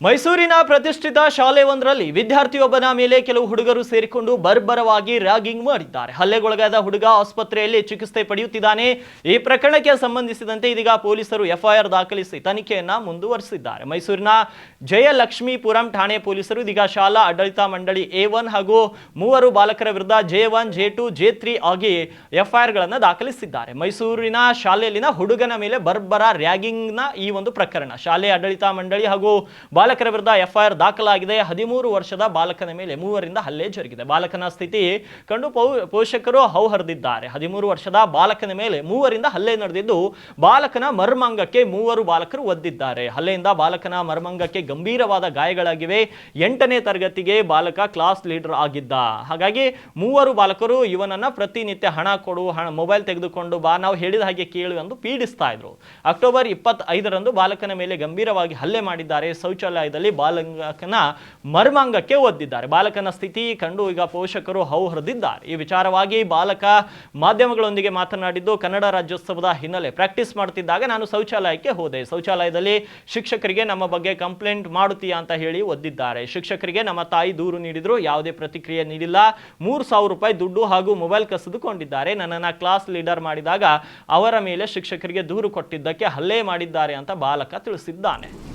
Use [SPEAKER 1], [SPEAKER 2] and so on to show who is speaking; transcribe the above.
[SPEAKER 1] ಮೈಸೂರಿನ ಪ್ರತಿಷ್ಠಿತ ಶಾಲೆಯೊಂದರಲ್ಲಿ ವಿದ್ಯಾರ್ಥಿಯೊಬ್ಬನ ಮೇಲೆ ಕೆಲವು ಹುಡುಗರು ಸೇರಿಕೊಂಡು ಬರ್ಬರವಾಗಿ ರ್ಯಾಗಿಂಗ್ ಮಾಡಿದ್ದಾರೆ. ಹಲ್ಲೆಗೊಳಗಾದ ಹುಡುಗ ಆಸ್ಪತ್ರೆಯಲ್ಲಿ ಚಿಕಿತ್ಸೆ ಪಡೆಯುತ್ತಿದ್ದಾನೆ. ಈ ಪ್ರಕರಣಕ್ಕೆ ಸಂಬಂಧಿಸಿದಂತೆ ಇದೀಗ ಪೊಲೀಸರು ಎಫ್ಐಆರ್ ದಾಖಲಿಸಿ ತನಿಖೆಯನ್ನ ಮುಂದುವರಿಸಿದ್ದಾರೆ. ಮೈಸೂರಿನ ಜಯಲಕ್ಷ್ಮೀಪುರಂ ಠಾಣೆ ಪೊಲೀಸರು ಇದೀಗ ಶಾಲಾ ಆಡಳಿತ ಮಂಡಳಿ A1 ಹಾಗೂ 3 ಬಾಲಕರ ವಿರುದ್ಧ J1, J2, J3 ಆಗಿ ಎಫ್ಐಆರ್ ಗಳನ್ನು ದಾಖಲಿಸಿದ್ದಾರೆ. ಮೈಸೂರಿನ ಶಾಲೆಯಲ್ಲಿನ ಹುಡುಗನ ಮೇಲೆ ಬರ್ಬರ ರ್ಯಾಗಿಂಗ್ನ ಈ ಒಂದು ಪ್ರಕರಣ. ಶಾಲೆ ಆಡಳಿತ ಮಂಡಳಿ ಹಾಗೂ ಬಾಲಕರ ವಿರುದ್ಧ ಎಫ್ಐಆರ್ ದಾಖಲಾಗಿದೆ. 13 ವರ್ಷದ ಬಾಲಕನ ಮೇಲೆ 3 ರಿಂದ ಹಲ್ಲೆ ಜರುಗಿದೆ. ಬಾಲಕನ ಸ್ಥಿತಿ ಕಂಡು ಪೋಷಕರು ಹೌಹರಿದಿದ್ದಾರೆ. 13 ವರ್ಷದ ಬಾಲಕನ ಮೇಲೆ 3 ರಿಂದ ಹಲ್ಲೆ ನಡೆದಿದ್ದು ಬಾಲಕನ ಮರ್ಮಾಂಗಕ್ಕೆ 3 ಬಾಲಕರು ಒದ್ದಿದ್ದಾರೆ. ಹಲ್ಲೆಯಿಂದ ಬಾಲಕನ ಮರ್ಮಾಂಗಕ್ಕೆ ಗಂಭೀರವಾದ ಗಾಯಗಳಾಗಿವೆ. 8ನೇ ತರಗತಿಗೆ ಬಾಲಕ ಕ್ಲಾಸ್ ಲೀಡರ್ ಆಗಿದ್ದ. ಹಾಗಾಗಿ 3 ಬಾಲಕರು ಇವನನ್ನ ಪ್ರತಿನಿತ್ಯ ಹಣ ಕೊಡು, ಮೊಬೈಲ್ ತೆಗೆದುಕೊಂಡು ಬಾ, ನಾವು ಹೇಳಿದ ಹಾಗೆ ಕೇಳು ಎಂದು ಪೀಡಿಸ್ತಾ ಇದ್ರು. ಅಕ್ಟೋಬರ್ 25ರಂದು ಬಾಲಕನ ಮೇಲೆ ಗಂಭೀರವಾಗಿ ಹಲ್ಲೆ ಮಾಡಿದ್ದಾರೆ. ಶೌಚಾಲಯದಲ್ಲಿ ಬಾಲಕನ ಮರ್ಮಾಂಗಕ್ಕೆ ಒದ್ದಿದ್ದಾರೆ. ಬಾಲಕನ ಸ್ಥಿತಿ ಕಂಡು ಈಗ ಪೋಷಕರು ಹೌಹರಿದಿದ್ದಾರೆ. ಈ ವಿಚಾರವಾಗಿ ಬಾಲಕ ಮಾಧ್ಯಮಗಳೊಂದಿಗೆ ಮಾತನಾಡಿದ್ದು, ಕನ್ನಡ ರಾಜ್ಯೋತ್ಸವದ ಹಿನ್ನೆಲೆ ಪ್ರಾಕ್ಟೀಸ್ ಮಾಡುತ್ತಿದ್ದಾಗ ನಾನು ಶೌಚಾಲಯಕ್ಕೆ ಹೋದೆ. ಶೌಚಾಲಯದಲ್ಲಿ ಶಿಕ್ಷಕರಿಗೆ ನಮ್ಮ ಬಗ್ಗೆ ಕಂಪ್ಲೇಂಟ್ ಮಾಡುತ್ತೀಯಾ ಅಂತ ಹೇಳಿ ಒದ್ದಿದ್ದಾರೆ. ಶಿಕ್ಷಕರಿಗೆ ನಮ್ಮ ತಾಯಿ ದೂರು ನೀಡಿದ್ರು, ಯಾವುದೇ ಪ್ರತಿಕ್ರಿಯೆ ನೀಡಿಲ್ಲ. 3,000 ರೂಪಾಯಿ ದುಡ್ಡು ಹಾಗೂ ಮೊಬೈಲ್ ಕಸಿದುಕೊಂಡಿದ್ದಾರೆ. ನನ್ನನ್ನು ಕ್ಲಾಸ್ ಲೀಡರ್ ಮಾಡಿದಾಗ ಅವರ ಮೇಲೆ ಶಿಕ್ಷಕರಿಗೆ ದೂರು ಕೊಟ್ಟಿದ್ದಕ್ಕೆ ಹಲ್ಲೆ ಮಾಡಿದ್ದಾರೆ ಅಂತ ಬಾಲಕ ತಿಳಿಸಿದ್ದಾನೆ.